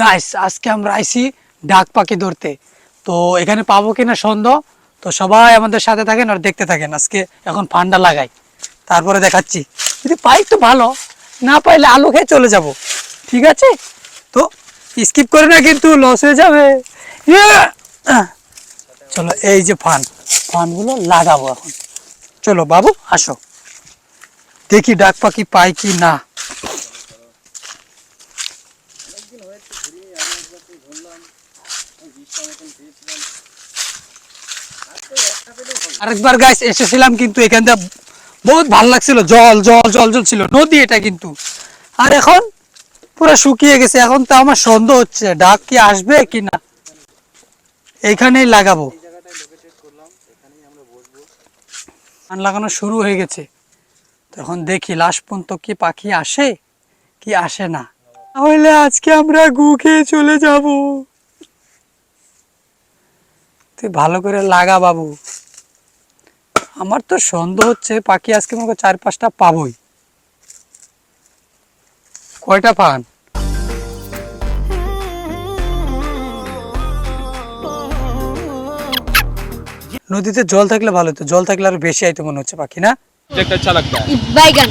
Guys আজকে আমরা আইছি ডাক পাখি ধরতে। তো এখানে পাবো কিনা সন্দেহ। তো সবাই আমাদের সাথে থাকেন আর দেখতে থাকেন। আজকে এখন ফান্ডা লাগাই, তারপরে দেখাচ্ছি। যদি পাই তো ভালো, না পাইলে আলু খেয়ে চলে যাব। ঠিক আছে, তো স্কিপ করে না কিন্তু লস হয়ে যাবে। ইয়ে! চলো এই যে ফানগুলো লাগাবো এখন। চলো বাবু আসো, দেখি ডাক পাখি পাই কি না। আরেকবার গাইস এসেছিলাম, কিন্তু এখানটা বহুত ভালো লাগছিল। জল জল জল জল ছিল, নদী এটা কিন্তু। আর এখন পুরো শুকিয়ে গেছে। এখন তো আমার সন্দেহ হচ্ছে ডাক কি আসবে কি না। এইখানেই লাগাবো। ধান লাগানো শুরু হয়ে গেছে। তখন দেখি লাস্ট পর্যন্ত কি পাখি আসে কি আসে না। তাহলে আজকে আমরা গু খেয়ে চলে যাব। তুই ভালো করে লাগা বাবু। আমার তো সন্দেহ হচ্ছে পাখি আজকে মনে হয় 4-5টা পাবোই। কয়টা পান? নদীতে জল থাকলে ভালো হতো, জল থাকলে আরো বেশি আইতো মনে হচ্ছে পাখি, না? अच्छा लगता है। बैगन